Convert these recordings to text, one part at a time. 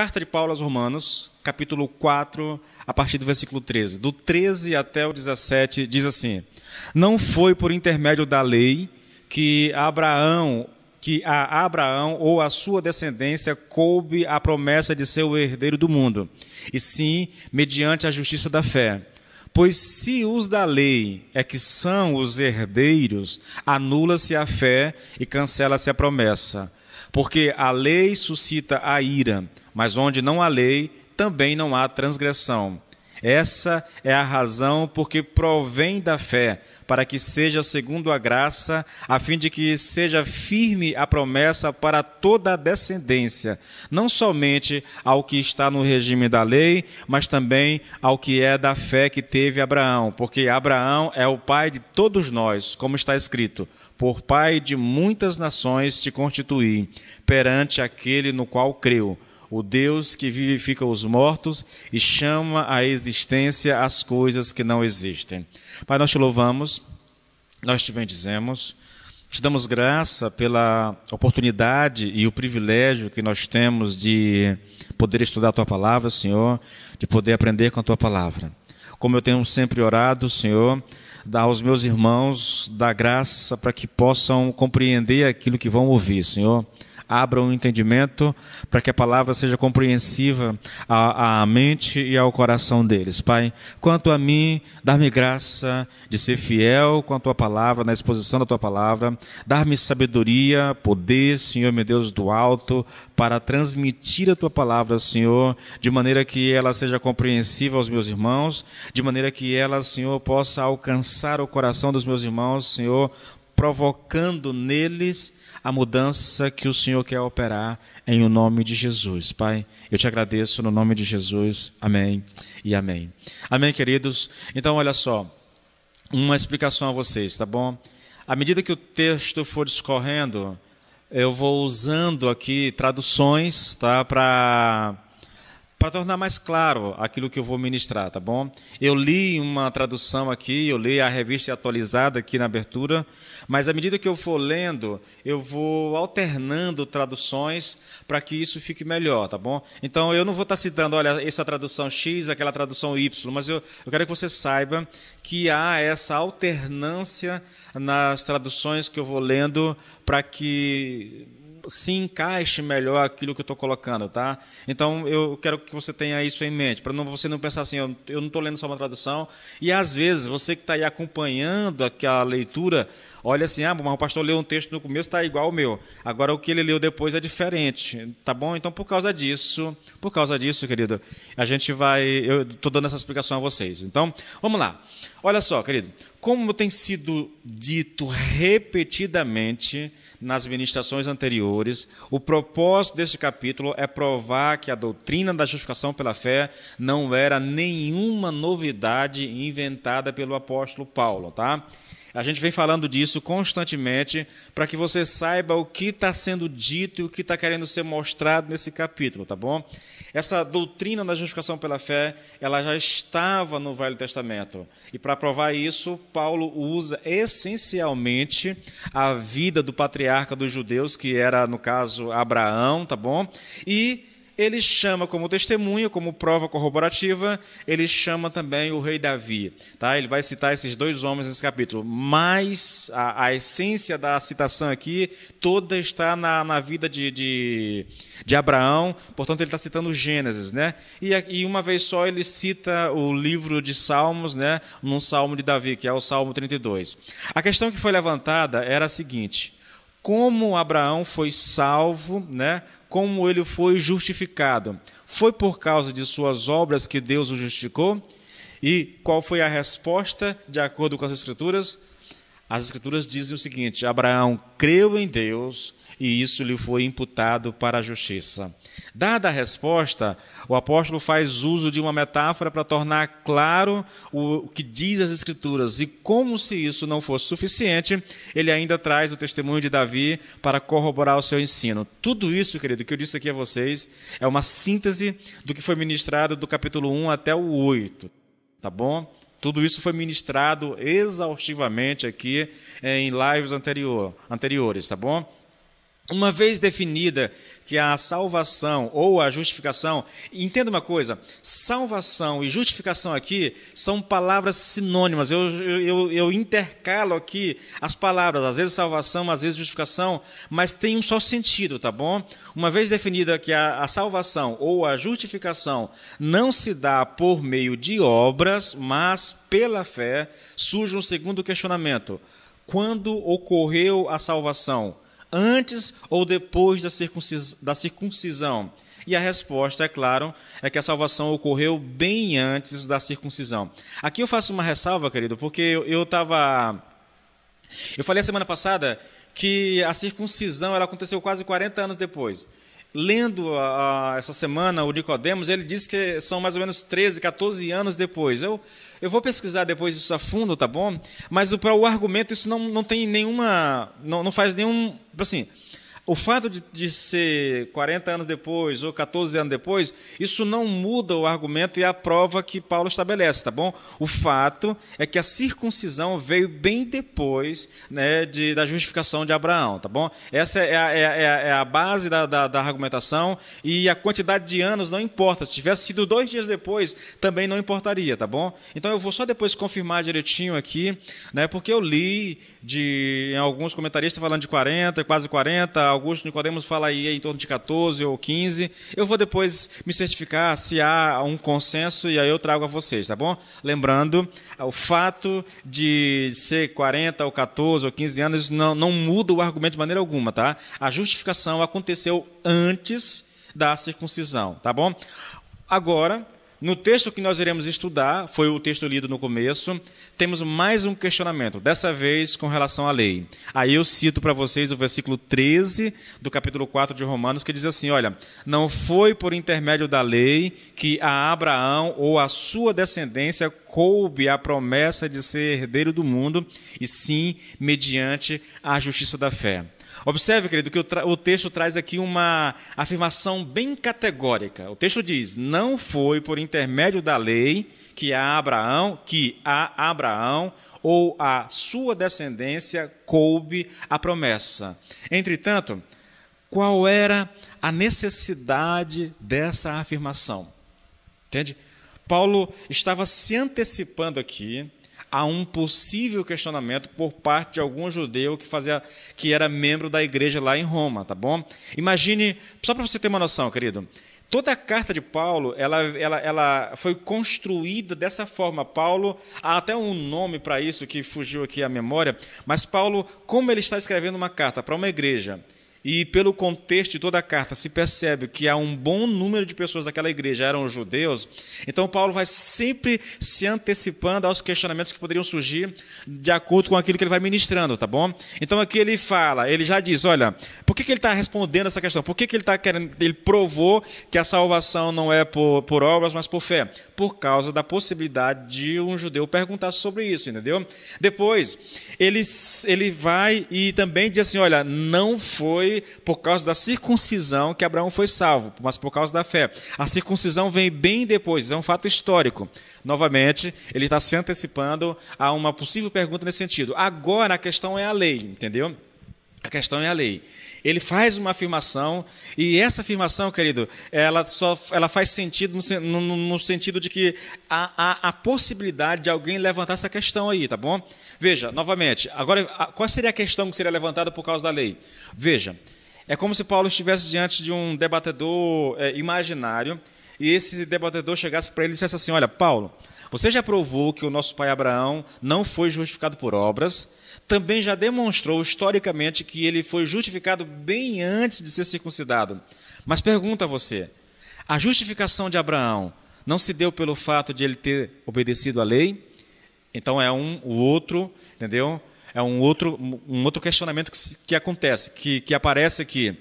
Carta de Paulo aos Romanos, capítulo 4, a partir do versículo 13. Do 13 até o 17, diz assim: Não foi por intermédio da lei que a Abraão ou a sua descendência coube a promessa de ser o herdeiro do mundo, e sim mediante a justiça da fé. Pois se os da lei é que são os herdeiros, anula-se a fé e cancela-se a promessa. Porque a lei suscita a ira, mas onde não há lei, também não há transgressão. Essa é a razão porque provém da fé, para que seja segundo a graça, a fim de que seja firme a promessa para toda a descendência, não somente ao que está no regime da lei, mas também ao que é da fé que teve Abraão, porque Abraão é o pai de todos nós, como está escrito: por pai de muitas nações te constituí, perante aquele no qual creu, o Deus que vivifica os mortos e chama à existência as coisas que não existem. Pai, nós te louvamos, nós te bendizemos, te damos graça pela oportunidade e o privilégio que nós temos de poder estudar a Tua Palavra, Senhor, de poder aprender com a Tua Palavra. Como eu tenho sempre orado, Senhor, dá aos meus irmãos, dá graça para que possam compreender aquilo que vão ouvir, Senhor. Abra um entendimento para que a palavra seja compreensiva à mente e ao coração deles. Pai, quanto a mim, dá-me graça de ser fiel com a Tua palavra, na exposição da Tua palavra, dar-me sabedoria, poder, Senhor, meu Deus do alto, para transmitir a Tua palavra, Senhor, de maneira que ela seja compreensiva aos meus irmãos, de maneira que ela, Senhor, possa alcançar o coração dos meus irmãos, Senhor, provocando neles a mudança que o Senhor quer operar em o nome de Jesus. Pai, eu te agradeço no nome de Jesus. Amém e amém. Amém, queridos? Então, olha só, uma explicação a vocês, tá bom? À medida que o texto for discorrendo, eu vou usando aqui traduções, tá? Para tornar mais claro aquilo que eu vou ministrar, tá bom? Eu li uma tradução aqui, eu li a revista atualizada aqui na abertura, mas à medida que eu for lendo, eu vou alternando traduções para que isso fique melhor, tá bom? Então, eu não vou estar citando, olha, essa tradução X, aquela tradução Y, mas eu quero que você saiba que há essa alternância nas traduções que eu vou lendo para que se encaixe melhor aquilo que eu estou colocando, tá? Então, eu quero que você tenha isso em mente, para você não pensar assim, eu não estou lendo só uma tradução, e às vezes, você que está aí acompanhando aquela leitura, olha assim, mas o pastor leu um texto no começo, está igual ao meu, agora o que ele leu depois é diferente, tá bom? Então, por causa disso, querido, eu estou dando essa explicação a vocês. Então, vamos lá. Olha só, querido, como tem sido dito repetidamente nas ministrações anteriores, o propósito deste capítulo é provar que a doutrina da justificação pela fé não era nenhuma novidade inventada pelo apóstolo Paulo, tá? A gente vem falando disso constantemente para que você saiba o que está sendo dito e o que está querendo ser mostrado nesse capítulo, tá bom? Essa doutrina da justificação pela fé, ela já estava no Velho Testamento. E para provar isso, Paulo usa essencialmente a vida do patriarca dos judeus, que era, no caso, Abraão, tá bom? E ele chama como testemunha, como prova corroborativa, ele chama também o rei Davi. Tá? Ele vai citar esses dois homens nesse capítulo. Mas a essência da citação aqui toda está na vida de Abraão, portanto ele está citando Gênesis. Né? E uma vez só ele cita o livro de Salmos, né? Num Salmo de Davi, que é o Salmo 32. A questão que foi levantada era a seguinte: como Abraão foi salvo, né? Como ele foi justificado? Foi por causa de suas obras que Deus o justificou? E qual foi a resposta de acordo com as Escrituras? As Escrituras dizem o seguinte: Abraão creu em Deus e isso lhe foi imputado para a justiça. Dada a resposta, o apóstolo faz uso de uma metáfora para tornar claro o que diz as Escrituras. E como se isso não fosse suficiente, ele ainda traz o testemunho de Davi para corroborar o seu ensino. Tudo isso, querido, que eu disse aqui a vocês, é uma síntese do que foi ministrado do capítulo 1 até o 8. Tá bom? Tudo isso foi ministrado exaustivamente aqui em lives anteriores, tá bom? Uma vez definida que a salvação ou a justificação, entenda uma coisa, salvação e justificação aqui são palavras sinônimas, eu intercalo aqui as palavras, às vezes salvação, às vezes justificação, mas tem um só sentido, tá bom? Uma vez definida que a salvação ou a justificação não se dá por meio de obras, mas pela fé, surge um segundo questionamento. Quando ocorreu a salvação? Antes ou depois da circuncisão? E a resposta, é claro, é que a salvação ocorreu bem antes da circuncisão. Aqui eu faço uma ressalva, querido, porque eu falei a semana passada que a circuncisão ela aconteceu quase 40 anos depois. Lendo essa semana o Nicodemos, ele diz que são mais ou menos 13, 14 anos depois. Eu vou pesquisar depois isso a fundo, tá bom? Mas para o argumento isso não tem nenhuma, não faz nenhum, assim, o fato de ser 40 anos depois ou 14 anos depois, isso não muda o argumento e a prova que Paulo estabelece, tá bom? O fato é que a circuncisão veio bem depois, né, da justificação de Abraão, tá bom? Essa é a base da argumentação e a quantidade de anos não importa. Se tivesse sido 2 dias depois, também não importaria, tá bom? Então eu vou só depois confirmar direitinho aqui, né, porque eu li em alguns comentaristas falando de 40, quase 40, Augusto Nicodemos fala aí em torno de 14 ou 15. Eu vou depois me certificar se há um consenso e aí eu trago a vocês, tá bom? Lembrando, o fato de ser 40 ou 14 ou 15 anos não muda o argumento de maneira alguma, tá? A justificação aconteceu antes da circuncisão, tá bom? Agora, no texto que nós iremos estudar, foi o texto lido no começo, temos mais um questionamento, dessa vez com relação à lei. Aí eu cito para vocês o versículo 13 do capítulo 4 de Romanos, que diz assim, olha, não foi por intermédio da lei que a Abraão ou a sua descendência coube a promessa de ser herdeiro do mundo, e sim mediante a justiça da fé. Observe, querido, que o texto traz aqui uma afirmação bem categórica. O texto diz, não foi por intermédio da lei que a Abraão ou a sua descendência coube a promessa. Entretanto, qual era a necessidade dessa afirmação? Entende? Paulo estava se antecipando aqui a um possível questionamento por parte de algum judeu que era membro da igreja lá em Roma, tá bom? Imagine, só para você ter uma noção, querido, toda a carta de Paulo, ela foi construída dessa forma. Paulo, há até um nome para isso que fugiu aqui à memória, mas Paulo, como ele está escrevendo uma carta para uma igreja, e pelo contexto de toda a carta se percebe que há um bom número de pessoas daquela igreja eram judeus, então Paulo vai sempre se antecipando aos questionamentos que poderiam surgir de acordo com aquilo que ele vai ministrando, tá bom? Então aqui ele já diz, olha, por que ele está respondendo essa questão? Por que ele está querendo, ele provou que a salvação não é por obras, mas por fé? Por causa da possibilidade de um judeu perguntar sobre isso, entendeu? Depois, ele vai e também diz assim, olha, não foi por causa da circuncisão que Abraão foi salvo, mas por causa da fé. A circuncisão vem bem depois, é um fato histórico. Novamente, ele está se antecipando a uma possível pergunta nesse sentido. Agora a questão é a lei, entendeu? A questão é a lei. Ele faz uma afirmação, e essa afirmação, querido, ela faz sentido no sentido de que há a possibilidade de alguém levantar essa questão aí, tá bom? Veja, novamente, agora, qual seria a questão que seria levantada por causa da lei? Veja, é como se Paulo estivesse diante de um debatedor imaginário, e esse debatedor chegasse para ele e dissesse assim, olha, Paulo, você já provou que o nosso pai Abraão não foi justificado por obras, também já demonstrou historicamente que ele foi justificado bem antes de ser circuncidado. Mas pergunta a você, a justificação de Abraão não se deu pelo fato de ele ter obedecido à lei? Então é o outro, entendeu? É um outro questionamento que acontece, que aparece aqui.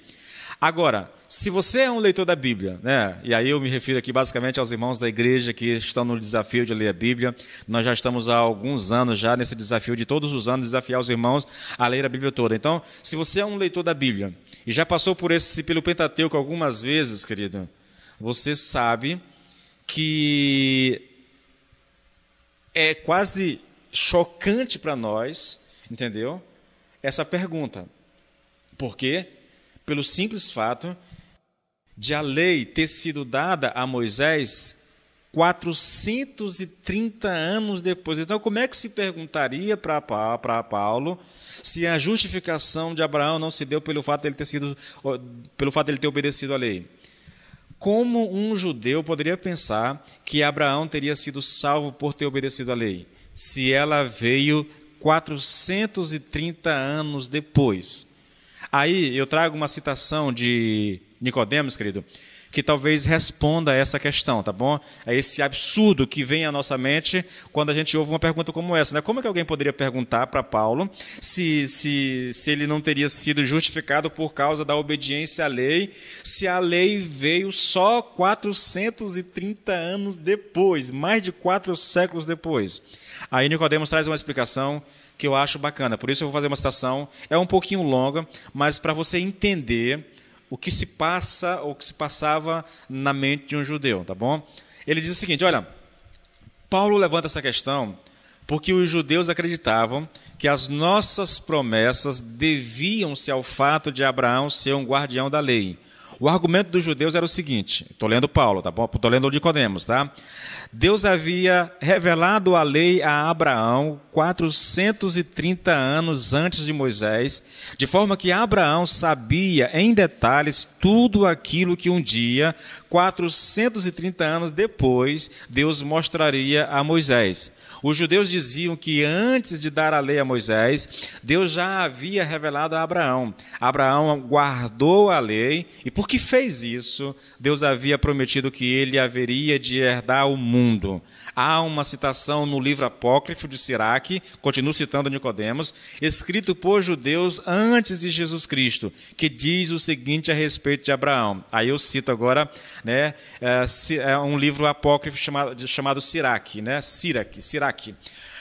Agora, se você é um leitor da Bíblia, né, e aí eu me refiro aqui basicamente aos irmãos da igreja que estão no desafio de ler a Bíblia, nós já estamos há alguns anos já nesse desafio de todos os anos desafiar os irmãos a ler a Bíblia toda. Então, se você é um leitor da Bíblia e já passou pelo Pentateuco algumas vezes, querido, você sabe que é quase chocante para nós, entendeu? Essa pergunta. Por quê? pelo simples fato de a lei ter sido dada a Moisés 430 anos depois. Então, como é que se perguntaria para Paulo se a justificação de Abraão não se deu pelo fato de ele ter obedecido à lei? Como um judeu poderia pensar que Abraão teria sido salvo por ter obedecido à lei, se ela veio 430 anos depois? Aí eu trago uma citação de Nicodemos, querido, que talvez responda a essa questão, tá bom? É esse absurdo que vem à nossa mente quando a gente ouve uma pergunta como essa, né? Como é que alguém poderia perguntar para Paulo se ele não teria sido justificado por causa da obediência à lei, se a lei veio só 430 anos depois, mais de 4 séculos depois? Aí Nicodemos traz uma explicação que eu acho bacana, por isso eu vou fazer uma citação, é um pouquinho longa, mas para você entender o que se passa, ou o que se passava na mente de um judeu, tá bom? Ele diz o seguinte, olha, Paulo levanta essa questão porque os judeus acreditavam que as nossas promessas deviam-se ao fato de Abraão ser um guardião da lei. O argumento dos judeus era o seguinte, estou lendo Paulo, tá bom? Estou lendo o Nicodemos, tá? Deus havia revelado a lei a Abraão 430 anos antes de Moisés, de forma que Abraão sabia em detalhes tudo aquilo que um dia, 430 anos depois, Deus mostraria a Moisés. Os judeus diziam que antes de dar a lei a Moisés, Deus já havia revelado a Abraão. Abraão guardou a lei e por que fez isso, Deus havia prometido que ele haveria de herdar o mundo. Há uma citação no livro apócrifo de Siraque, continuo citando Nicodemos, escrito por judeus antes de Jesus Cristo, que diz o seguinte a respeito de Abraão. Aí eu cito agora, né, um livro apócrifo chamado Siraque, né, Siraque.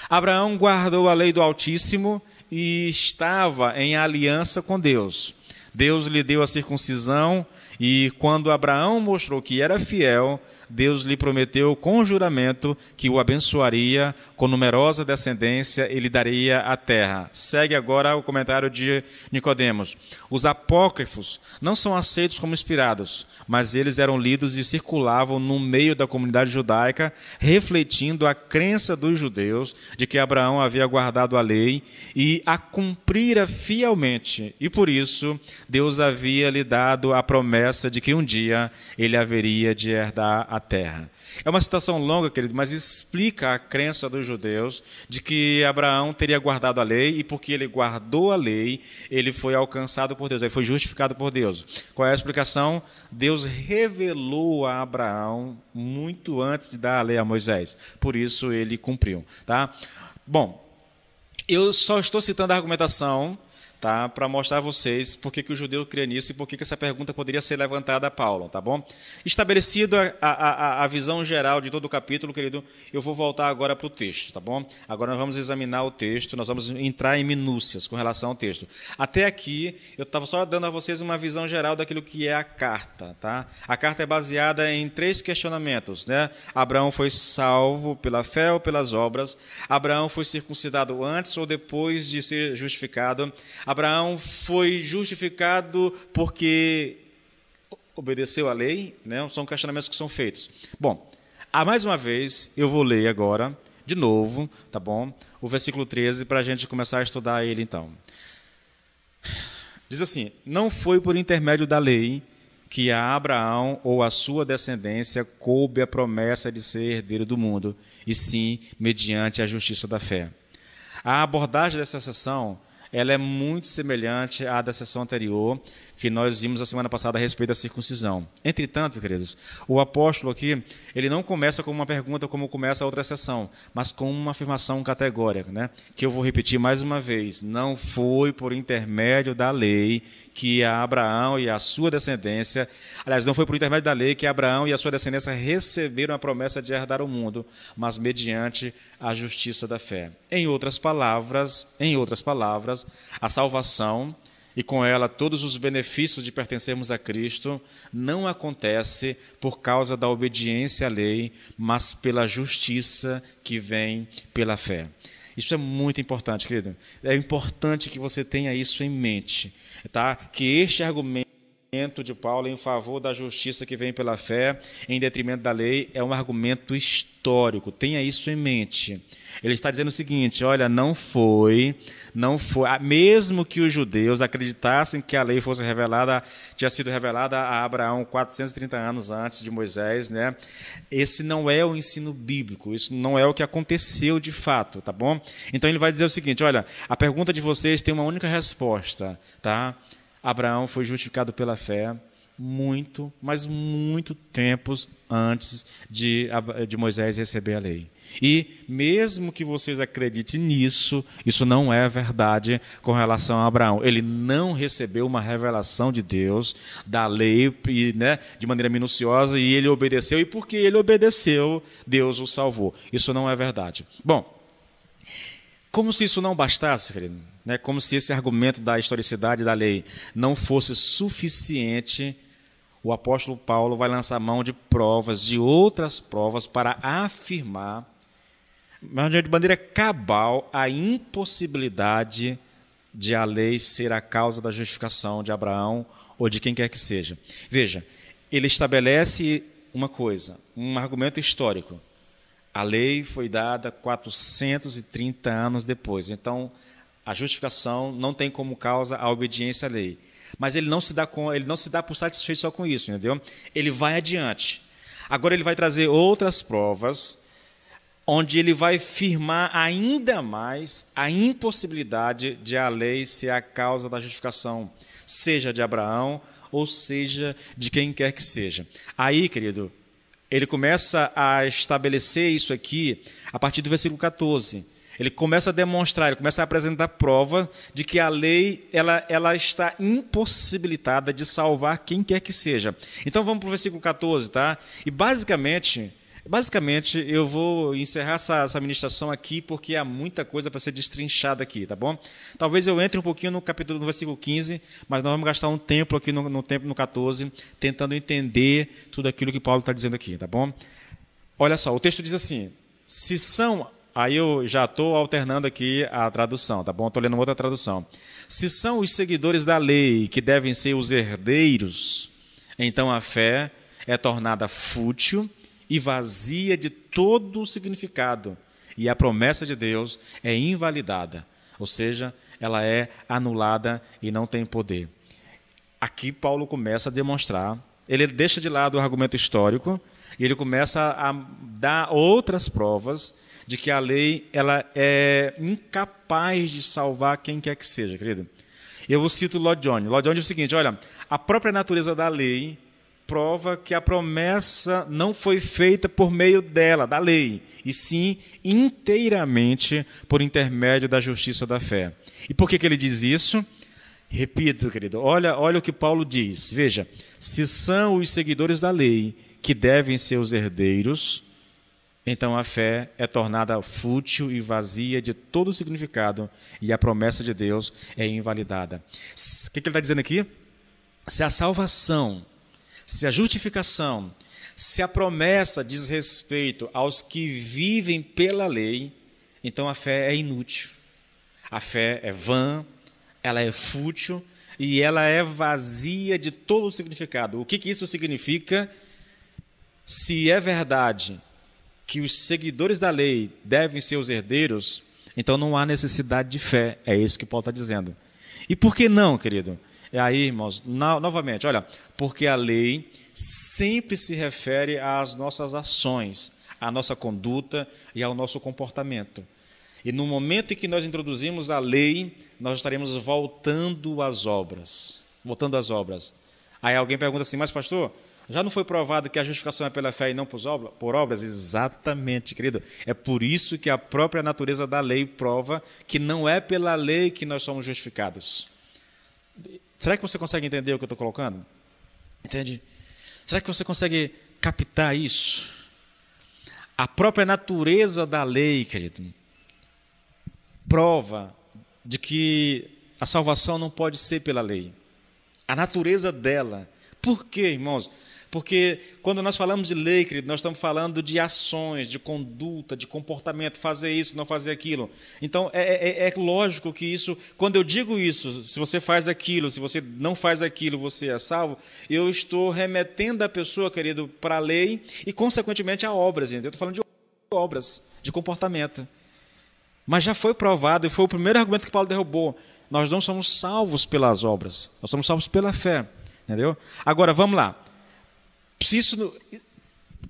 Abraão guardou a lei do Altíssimo e estava em aliança com Deus. Deus lhe deu a circuncisão e quando Abraão mostrou que era fiel, Deus lhe prometeu com juramento que o abençoaria, com numerosa descendência e lhe daria a terra. Segue agora o comentário de Nicodemos. Os apócrifos não são aceitos como inspirados, mas eles eram lidos e circulavam no meio da comunidade judaica, refletindo a crença dos judeus de que Abraão havia guardado a lei e a cumprira fielmente. E por isso, Deus havia lhe dado a promessa de que um dia ele haveria de herdar a terra. É uma citação longa, querido, mas explica a crença dos judeus de que Abraão teria guardado a lei e porque ele guardou a lei, ele foi alcançado por Deus, ele foi justificado por Deus. Qual é a explicação? Deus revelou a Abraão muito antes de dar a lei a Moisés, por isso ele cumpriu. Tá? Bom, eu só estou citando a argumentação, tá, para mostrar a vocês por que o judeu crê nisso e por que essa pergunta poderia ser levantada a Paulo, tá bom? Estabelecido a visão geral de todo o capítulo, querido, eu vou voltar agora para o texto, tá bom? Agora nós vamos examinar o texto, nós vamos entrar em minúcias com relação ao texto. Até aqui, eu estava só dando a vocês uma visão geral daquilo que é a carta, tá? A carta é baseada em 3 questionamentos, né? Abraão foi salvo pela fé ou pelas obras? Abraão foi circuncidado antes ou depois de ser justificado? Abraão foi justificado porque obedeceu à lei, né? São questionamentos que são feitos. Bom, mais uma vez, eu vou ler agora, de novo, tá bom? O versículo 13, para a gente começar a estudar ele então. Diz assim, não foi por intermédio da lei que a Abraão ou a sua descendência coube a promessa de ser herdeiro do mundo, e sim mediante a justiça da fé. A abordagem dessa sessão ela é muito semelhante à da sessão anterior, que nós vimos a semana passada a respeito da circuncisão. Entretanto, queridos, o apóstolo aqui, ele não começa com uma pergunta como começa a outra sessão, mas com uma afirmação categórica, né? Que eu vou repetir mais uma vez. Não foi por intermédio da lei que Abraão e a sua descendência, aliás, não foi por intermédio da lei que Abraão e a sua descendência receberam a promessa de herdar o mundo, mas mediante a justiça da fé. Em outras palavras, a salvação e com ela todos os benefícios de pertencermos a Cristo não acontece por causa da obediência à lei, mas pela justiça que vem pela fé. Isso é muito importante, querido. É importante que você tenha isso em mente, tá? Que este argumento De Paulo em favor da justiça que vem pela fé, em detrimento da lei, é um argumento histórico. Tenha isso em mente. Ele está dizendo o seguinte: olha, não foi, mesmo que os judeus acreditassem que a lei fosse revelada, tinha sido revelada a Abraão 430 anos antes de Moisés, né? Esse não é o ensino bíblico, isso não é o que aconteceu de fato, tá bom? Então ele vai dizer o seguinte: olha, a pergunta de vocês tem uma única resposta, tá? Abraão foi justificado pela fé muito, mas muito tempos antes de Moisés receber a lei. E mesmo que vocês acreditem nisso, isso não é verdade com relação a Abraão. Ele não recebeu uma revelação de Deus, da lei, né, de maneira minuciosa, e ele obedeceu, e porque ele obedeceu, Deus o salvou. Isso não é verdade. Bom, como se isso não bastasse, querido, né? Como se esse argumento da historicidade da lei não fosse suficiente, o apóstolo Paulo vai lançar mão de provas, de outras provas, para afirmar, mas de maneira cabal, a impossibilidade de a lei ser a causa da justificação de Abraão ou de quem quer que seja. Veja, ele estabelece uma coisa, um argumento histórico. A lei foi dada 430 anos depois. Então, a justificação não tem como causa a obediência à lei. Mas ele não se dá por satisfeito só com isso, entendeu? Ele vai adiante. Agora ele vai trazer outras provas, onde ele vai firmar ainda mais a impossibilidade de a lei ser a causa da justificação, seja de Abraão ou seja de quem quer que seja. Aí, querido, ele começa a estabelecer isso aqui a partir do versículo 14. Ele começa a demonstrar, ele começa a apresentar prova de que a lei ela está impossibilitada de salvar quem quer que seja. Então vamos para o versículo 14, tá? E basicamente eu vou encerrar essa ministração aqui porque há muita coisa para ser destrinchada aqui, tá bom? Talvez eu entre um pouquinho no versículo 15, mas nós vamos gastar um tempo aqui no 14, tentando entender tudo aquilo que Paulo está dizendo aqui, tá bom? Olha só, o texto diz assim: se são... Aí eu já estou alternando aqui a tradução, tá bom? Estou lendo outra tradução. Se são os seguidores da lei que devem ser os herdeiros, então a fé é tornada fútil e vazia de todo o significado, e a promessa de Deus é invalidada, ou seja, ela é anulada e não tem poder. Aqui Paulo começa a demonstrar, ele deixa de lado o argumento histórico, e ele começa a dar outras provas de que a lei ela é incapaz de salvar quem quer que seja, querido. Eu cito Lloyd Jones. Lloyd Jones diz o seguinte: olha, a própria natureza da lei prova que a promessa não foi feita por meio dela, da lei, e sim inteiramente por intermédio da justiça da fé. E por que ele diz isso? Repito, querido, olha o que Paulo diz. Veja, se são os seguidores da lei que devem ser os herdeiros, então a fé é tornada fútil e vazia de todo o significado, e a promessa de Deus é invalidada. O que ele está dizendo aqui? Se a salvação, se a justificação, se a promessa diz respeito aos que vivem pela lei, então a fé é inútil. A fé é vã, ela é fútil e ela é vazia de todo o significado. O que isso significa? Se é verdade que os seguidores da lei devem ser os herdeiros, então não há necessidade de fé. É isso que Paulo está dizendo. E por que não, querido? Aí, irmãos, novamente, olha, porque a lei sempre se refere às nossas ações, à nossa conduta e ao nosso comportamento. E no momento em que nós introduzimos a lei, nós estaremos voltando às obras. Aí alguém pergunta assim: mas pastor, já não foi provado que a justificação é pela fé e não por obras? Exatamente, querido. É por isso que a própria natureza da lei prova que não é pela lei que nós somos justificados. Será que você consegue entender o que eu estou colocando? Entende? Será que você consegue captar isso? A própria natureza da lei, querido, prova de que a salvação não pode ser pela lei. A natureza dela. Por quê, irmãos? Porque quando nós falamos de lei, querido, nós estamos falando de ações, de conduta, de comportamento, fazer isso, não fazer aquilo. Então, é lógico que isso, quando eu digo isso, se você faz aquilo, se você não faz aquilo, você é salvo, eu estou remetendo a pessoa, querido, para a lei e, consequentemente, a obras. Eu estou falando de obras, de comportamento. Mas já foi provado, e foi o primeiro argumento que Paulo derrubou. Nós não somos salvos pelas obras, nós somos salvos pela fé. Entendeu? Agora, vamos lá.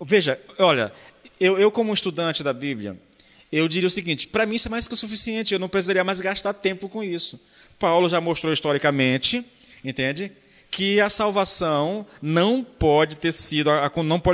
Veja, olha, eu como estudante da Bíblia, eu diria o seguinte, para mim isso é mais que o suficiente, eu não precisaria mais gastar tempo com isso. Paulo já mostrou historicamente, entende? Que a salvação não pode ter sido,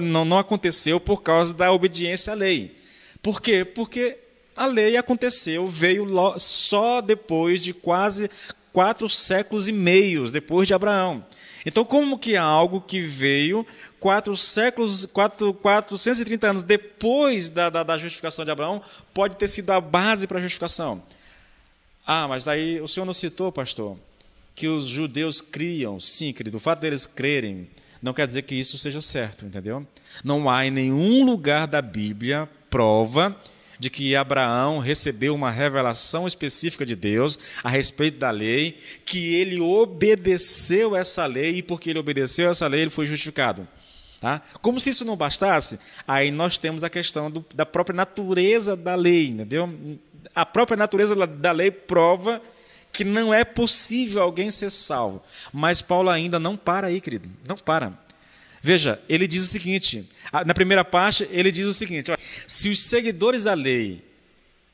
não aconteceu por causa da obediência à lei. Por quê? Porque a lei aconteceu, veio só depois de quase 4 séculos e meio depois de Abraão. Então, como que algo que veio 430 anos depois da justificação de Abraão pode ter sido a base para a justificação? Ah, mas aí o senhor não citou, pastor, que os judeus criam. Sim, querido, o fato deles crerem não quer dizer que isso seja certo, entendeu? Não há em nenhum lugar da Bíblia prova de que Abraão recebeu uma revelação específica de Deus a respeito da lei, que ele obedeceu essa lei, e porque ele obedeceu essa lei, ele foi justificado. Tá? Como se isso não bastasse, aí nós temos a questão da própria natureza da lei. Entendeu? A própria natureza da lei prova que não é possível alguém ser salvo. Mas Paulo ainda não para aí, querido, não para. Veja, ele diz o seguinte, na primeira parte, ele diz o seguinte, olha, se os seguidores da lei,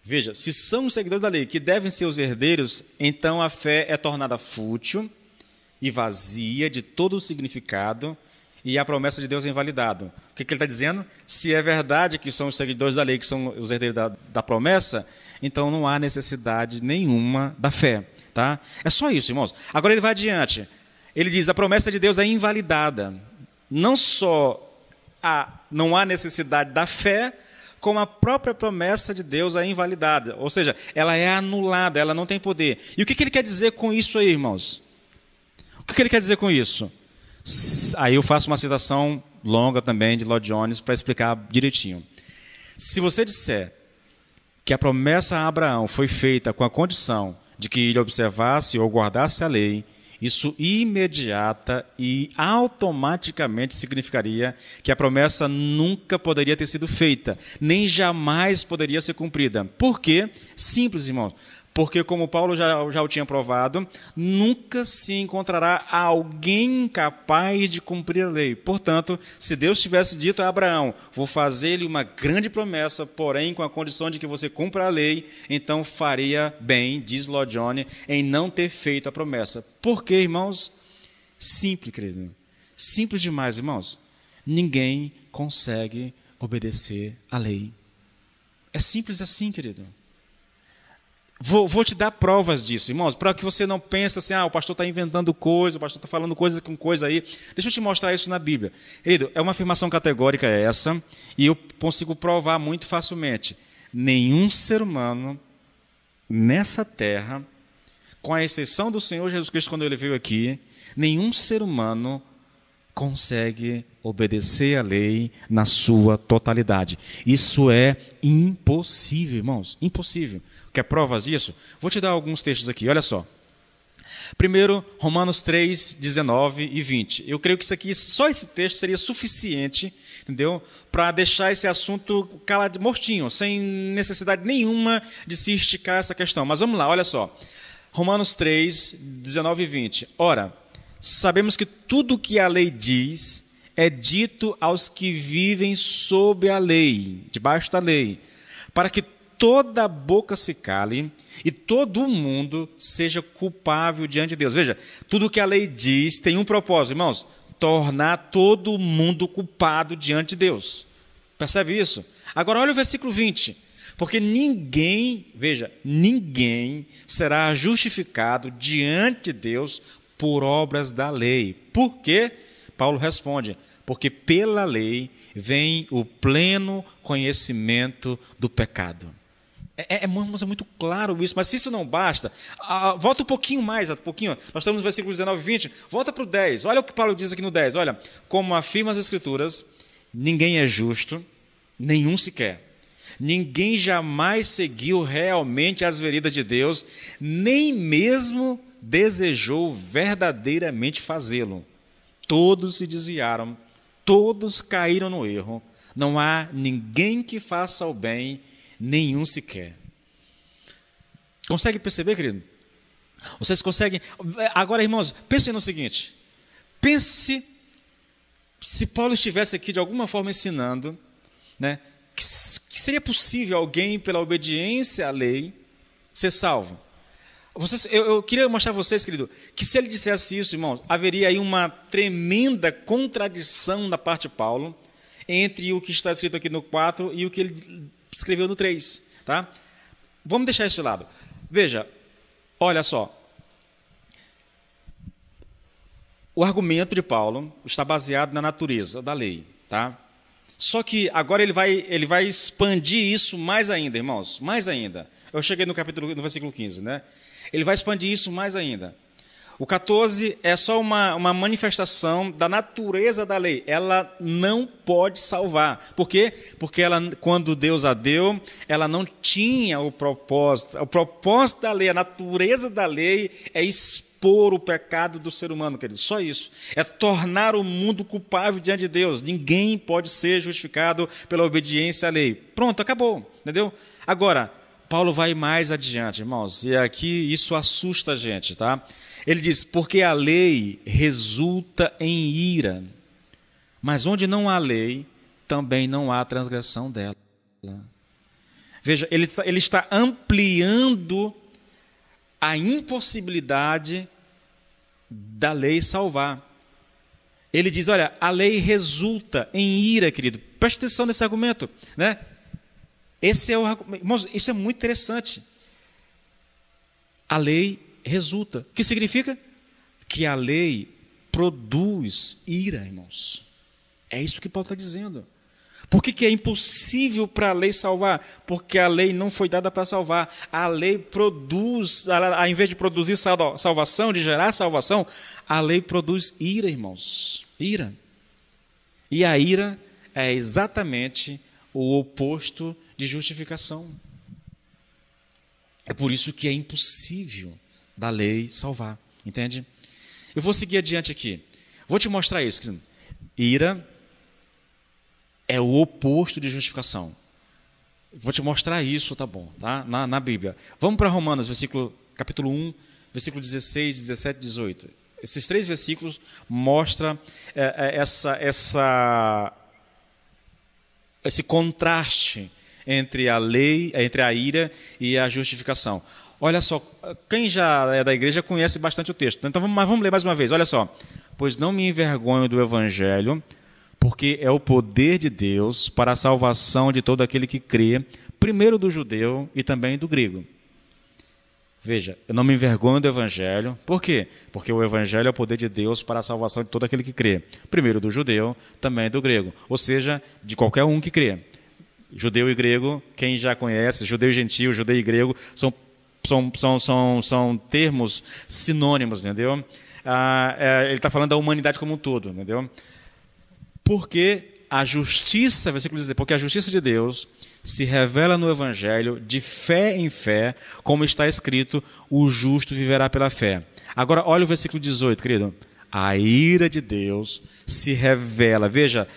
veja, se são os seguidores da lei que devem ser os herdeiros, então a fé é tornada fútil e vazia de todo o significado e a promessa de Deus é invalidada. O que ele está dizendo? Se é verdade que são os seguidores da lei que são os herdeiros da promessa, então não há necessidade nenhuma da fé. Tá? É só isso, irmãos. Agora ele vai adiante. Ele diz, a promessa de Deus é invalidada. Não só não há necessidade da fé, como a própria promessa de Deus é invalidada. Ou seja, ela é anulada, ela não tem poder. E o que ele quer dizer com isso aí, irmãos? O que ele quer dizer com isso? Aí eu faço uma citação longa também de Lloyd Jones para explicar direitinho. Se você disser que a promessa a Abraão foi feita com a condição de que ele observasse ou guardasse a lei, isso imediata e automaticamente significaria que a promessa nunca poderia ter sido feita, nem jamais poderia ser cumprida. Por quê? Simples, irmão. Porque, como Paulo já o tinha provado, nunca se encontrará alguém capaz de cumprir a lei. Portanto, se Deus tivesse dito a Abraão, vou fazer-lhe uma grande promessa, porém com a condição de que você cumpra a lei, então faria bem, diz Lloyd Jones, em não ter feito a promessa. Por quê, irmãos? Simples, querido. Simples demais, irmãos. Ninguém consegue obedecer à lei. É simples assim, querido. Vou te dar provas disso, irmãos, para que você não pense assim, o pastor está inventando coisa, o pastor está falando coisa com coisa aí. Deixa eu te mostrar isso na Bíblia. Querido, é uma afirmação categórica essa, e eu consigo provar muito facilmente. Nenhum ser humano nessa terra, com a exceção do Senhor Jesus Cristo quando ele veio aqui, nenhum ser humano consegue obedecer a lei na sua totalidade. Isso é impossível, irmãos, impossível. Quer provas disso? Vou te dar alguns textos aqui, olha só. Primeiro, Romanos 3, 19 e 20. Eu creio que isso aqui, só esse texto seria suficiente, entendeu? Para deixar esse assunto calado, mortinho, sem necessidade nenhuma de se esticar essa questão. Mas vamos lá, olha só. Romanos 3, 19 e 20. Ora, sabemos que tudo que a lei diz é dito aos que vivem sob a lei, debaixo da lei, para que toda boca se cale e todo mundo seja culpável diante de Deus. Veja, tudo que a lei diz tem um propósito, irmãos, tornar todo mundo culpado diante de Deus. Percebe isso? Agora olha o versículo 20. Porque ninguém, veja, ninguém será justificado diante de Deus por obras da lei. Por quê? Paulo responde, porque pela lei vem o pleno conhecimento do pecado. É muito claro isso, mas se isso não basta, volta um pouquinho mais, nós estamos no versículo 19 e 20, volta para o 10, olha o que Paulo diz aqui no 10, olha, como afirma as Escrituras, ninguém é justo, nenhum sequer. Ninguém jamais seguiu realmente as veredas de Deus, nem mesmo desejou verdadeiramente fazê-lo. Todos se desviaram, todos caíram no erro, não há ninguém que faça o bem, nenhum sequer. Consegue perceber, querido? Vocês conseguem? Agora, irmãos, pensem no seguinte. Pense se Paulo estivesse aqui de alguma forma ensinando, né, que seria possível alguém, pela obediência à lei, ser salvo. Eu queria mostrar a vocês, querido, que se ele dissesse isso, irmãos, haveria aí uma tremenda contradição da parte de Paulo entre o que está escrito aqui no 4 e o que ele escreveu no 3. Tá? Vamos deixar isso de lado. Veja, olha só. O argumento de Paulo está baseado na natureza da lei. Tá? Só que agora ele vai expandir isso mais ainda, irmãos. Mais ainda. Eu cheguei no versículo 15, né? Ele vai expandir isso mais ainda. O 14 é só uma manifestação da natureza da lei. Ela não pode salvar. Por quê? Porque quando Deus a deu, ela não tinha o propósito. O propósito da lei, a natureza da lei é expor o pecado do ser humano, querido. Só isso. É tornar o mundo culpável diante de Deus. Ninguém pode ser justificado pela obediência à lei. Pronto, acabou. Entendeu? Agora, Paulo vai mais adiante, irmãos. E aqui isso assusta a gente, tá? Ele diz, porque a lei resulta em ira, mas onde não há lei, também não há transgressão dela. Veja, ele está ampliando a impossibilidade da lei salvar. Ele diz, olha, a lei resulta em ira, querido. Preste atenção nesse argumento, né? Esse é o argumento. Irmãos, isso é muito interessante. A lei resulta. O que significa? Que a lei produz ira, irmãos. É isso que Paulo está dizendo. Por que é impossível para a lei salvar? Porque a lei não foi dada para salvar. A lei produz, ao invés de produzir salvação, de gerar salvação, a lei produz ira, irmãos. Ira. E a ira é exatamente o oposto de justificação. É por isso que é impossível da lei salvar, entende? Eu vou seguir adiante aqui. Vou te mostrar isso, querido. Ira é o oposto de justificação. Vou te mostrar isso, tá bom, tá? Na Bíblia. Vamos para Romanos, capítulo 1, versículo 16, 17 e 18. Esses 3 versículos mostram esse contraste entre a lei, entre a ira e a justificação. Olha só, quem já é da igreja conhece bastante o texto. Então vamos ler mais uma vez. Olha só. Pois não me envergonho do evangelho, porque é o poder de Deus para a salvação de todo aquele que crê, primeiro do judeu e também do grego. Veja, eu não me envergonho do evangelho. Por quê? Porque o evangelho é o poder de Deus para a salvação de todo aquele que crê, primeiro do judeu, também do grego. Ou seja, de qualquer um que crê. Judeu e grego, quem já conhece, judeu e gentio, judeu e grego, são termos sinônimos, entendeu? Ele está falando da humanidade como um todo, entendeu? Porque a justiça, versículo 16, porque a justiça de Deus se revela no Evangelho de fé em fé, como está escrito, o justo viverá pela fé. Agora, olha o versículo 18, querido. A ira de Deus se revela. Veja,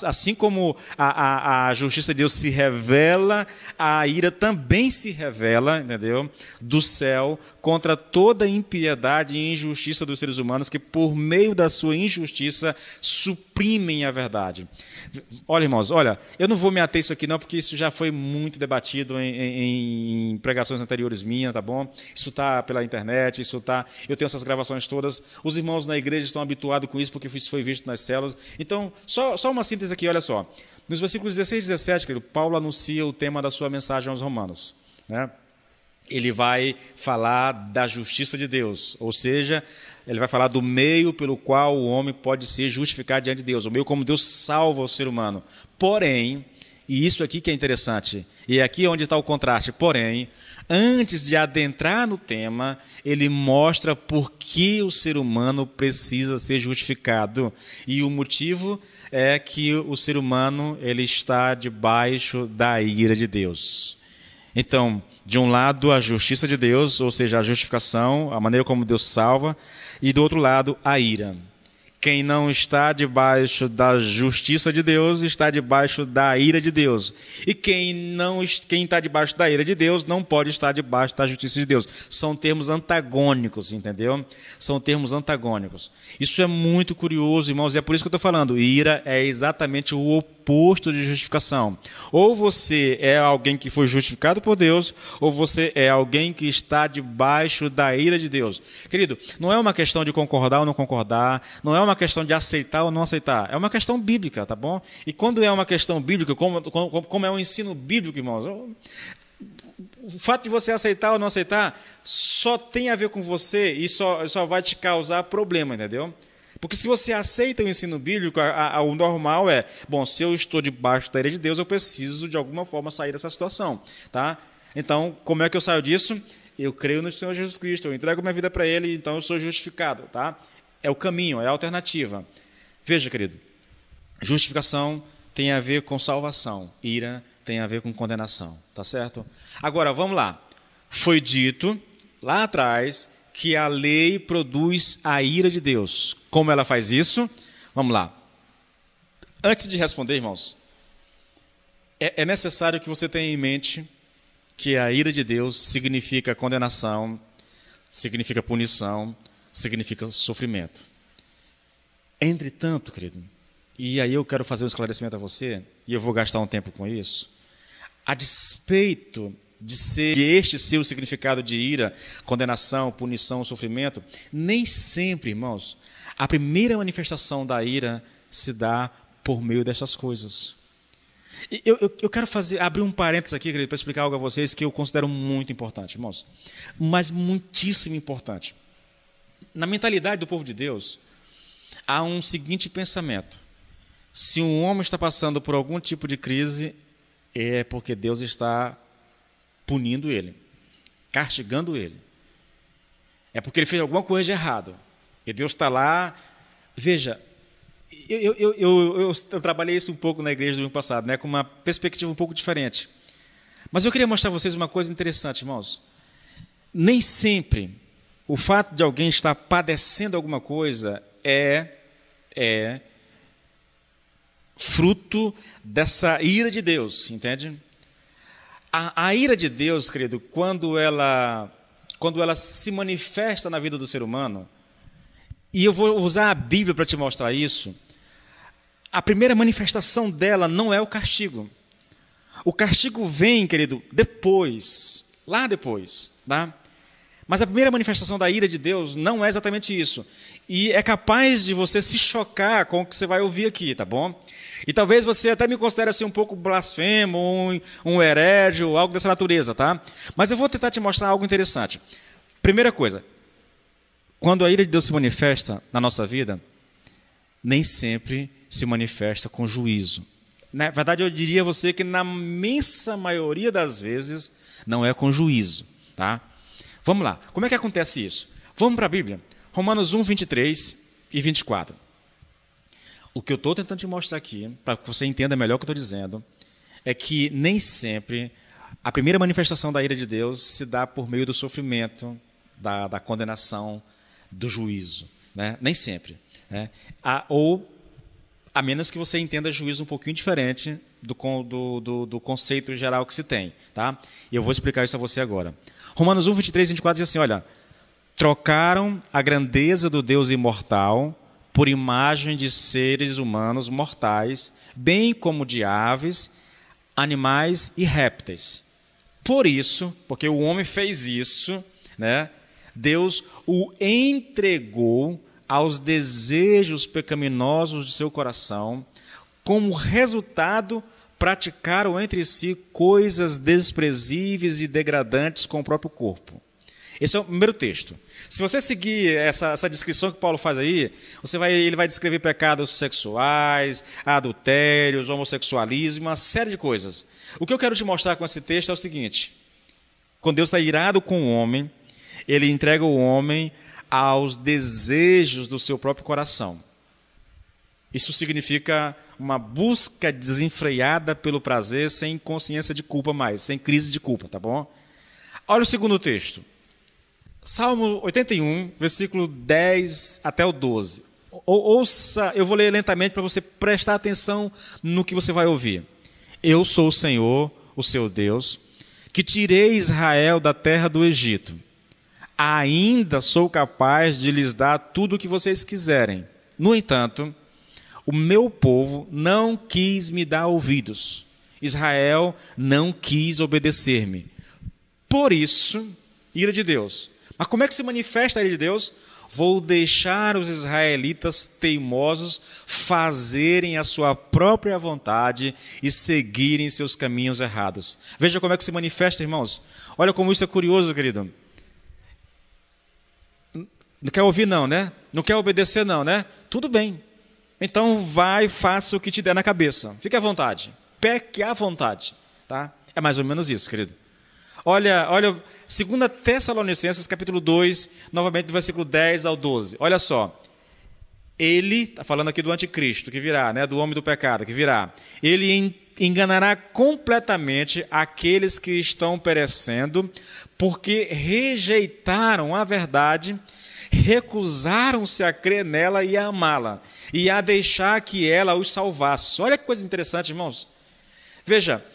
assim como a justiça de Deus se revela, a ira também se revela, entendeu? Do céu contra toda a impiedade e injustiça dos seres humanos que, por meio da sua injustiça, suprimem a verdade. Olha, irmãos, olha, eu não vou me ater a isso aqui não, porque isso já foi muito debatido em pregações anteriores minhas, tá bom? Isso está pela internet, eu tenho essas gravações todas. Os irmãos na igreja estão habituados com isso, porque isso foi visto nas células. Então, só uma síntese aqui, olha só. Nos versículos 16 e 17, querido, Paulo anuncia o tema da sua mensagem aos romanos, né? Ele vai falar da justiça de Deus, ou seja, ele vai falar do meio pelo qual o homem pode ser justificado diante de Deus, o meio como Deus salva o ser humano. Porém, E isso aqui que é interessante. E é aqui onde está o contraste. Porém, antes de adentrar no tema, ele mostra por que o ser humano precisa ser justificado. E o motivo é que o ser humano ele está debaixo da ira de Deus. Então, de um lado, a justiça de Deus, ou seja, a justificação, a maneira como Deus salva, e do outro lado, a ira. Quem não está debaixo da justiça de Deus está debaixo da ira de Deus. E quem está debaixo da ira de Deus não pode estar debaixo da justiça de Deus. São termos antagônicos, entendeu? São termos antagônicos. Isso é muito curioso, irmãos, e é por isso que eu estou falando. Ira é exatamente o oposto de justificação. Ou você é alguém que foi justificado por Deus, ou você é alguém que está debaixo da ira de Deus. Querido, não é uma questão de concordar ou não concordar, não é uma questão de aceitar ou não aceitar, é uma questão bíblica, tá bom? E quando é uma questão bíblica, como é um ensino bíblico, irmãos, o fato de você aceitar ou não aceitar só tem a ver com você e só vai te causar problema, entendeu? Porque se você aceita o ensino bíblico, o normal é, bom, se eu estou debaixo da ira de Deus, eu preciso de alguma forma sair dessa situação, tá? Então, como é que eu saio disso? Eu creio no Senhor Jesus Cristo, eu entrego minha vida para Ele, então eu sou justificado, tá? É o caminho, é a alternativa. Veja, querido, justificação tem a ver com salvação, ira tem a ver com condenação, tá certo? Agora, vamos lá. Foi dito lá atrás que a lei produz a ira de Deus. Como ela faz isso? Vamos lá. Antes de responder, irmãos, é necessário que você tenha em mente que a ira de Deus significa condenação, significa punição, significa sofrimento. Entretanto, querido, e aí eu quero fazer um esclarecimento a você, e eu vou gastar um tempo com isso, a despeito de este ser o significado de ira, condenação, punição, sofrimento, nem sempre, irmãos, a primeira manifestação da ira se dá por meio dessas coisas. Eu quero abrir um parênteses aqui, querido, para explicar algo a vocês que eu considero muito importante, irmãos, mas muitíssimo importante. Na mentalidade do povo de Deus, há um seguinte pensamento: se um homem está passando por algum tipo de crise, é porque Deus está punindo ele, castigando ele. É porque ele fez alguma coisa de errado. E Deus está lá. Veja, eu trabalhei isso um pouco na igreja do ano passado, né, com uma perspectiva um pouco diferente. Mas eu queria mostrar a vocês uma coisa interessante, irmãos. Nem sempre o fato de alguém estar padecendo alguma coisa é fruto dessa ira de Deus, entende? A ira de Deus, querido, quando ela se manifesta na vida do ser humano, e eu vou usar a Bíblia para te mostrar isso, a primeira manifestação dela não é o castigo. O castigo vem, querido, depois, lá depois, tá? Mas a primeira manifestação da ira de Deus não é exatamente isso. E é capaz de você se chocar com o que você vai ouvir aqui, tá bom? E talvez você até me considere assim um pouco blasfemo, um herege, ou algo dessa natureza, tá? Mas eu vou tentar te mostrar algo interessante. Primeira coisa, quando a ira de Deus se manifesta na nossa vida, nem sempre se manifesta com juízo. Na verdade, eu diria a você que na imensa maioria das vezes não é com juízo, tá? Vamos lá, como é que acontece isso? Vamos para a Bíblia, Romanos 1, 23 e 24. O que eu estou tentando te mostrar aqui, para que você entenda melhor o que eu estou dizendo, é que nem sempre a primeira manifestação da ira de Deus se dá por meio do sofrimento, da condenação, do juízo, né? Nem sempre, né? A menos que você entenda juízo um pouquinho diferente do conceito geral que se tem, tá? E eu vou explicar isso a você agora. Romanos 1, 23 e 24 diz assim, olha, trocaram a grandeza do Deus imortal por imagem de seres humanos mortais, bem como de aves, animais e répteis. Por isso, porque o homem fez isso, né, Deus o entregou aos desejos pecaminosos de seu coração, como resultado, praticaram entre si coisas desprezíveis e degradantes com o próprio corpo. Esse é o primeiro texto. Se você seguir essa descrição que Paulo faz aí, ele vai descrever pecados sexuais, adultérios, homossexualismo, uma série de coisas. O que eu quero te mostrar com esse texto é o seguinte: quando Deus está irado com o homem, ele entrega o homem aos desejos do seu próprio coração. Isso significa uma busca desenfreada pelo prazer, sem consciência de culpa mais, sem crise de culpa, tá bom? Olha o segundo texto. Salmo 81, versículo 10 até o 12. Ouça, eu vou ler lentamente para você prestar atenção no que você vai ouvir. Eu sou o Senhor, o seu Deus, que tirei Israel da terra do Egito. Ainda sou capaz de lhes dar tudo o que vocês quiserem. No entanto, o meu povo não quis me dar ouvidos. Israel não quis obedecer-me. Por isso, ira de Deus. Mas como é que se manifesta a ira de Deus? Vou deixar os israelitas teimosos fazerem a sua própria vontade e seguirem seus caminhos errados. Veja como é que se manifesta, irmãos. Olha como isso é curioso, querido. Não quer ouvir não, né? Não quer obedecer não, né? Tudo bem. Então vai, faça o que te der na cabeça. Fique à vontade. Peque à vontade. Tá? É mais ou menos isso, querido. Olha, 2 Tessalonicenses, capítulo 2, novamente do versículo 10 ao 12. Olha só. Ele, está falando aqui do anticristo que virá, né? Do homem do pecado que virá. Ele enganará completamente aqueles que estão perecendo, porque rejeitaram a verdade, recusaram-se a crer nela e a amá-la, e a deixar que ela os salvasse. Olha que coisa interessante, irmãos. Veja,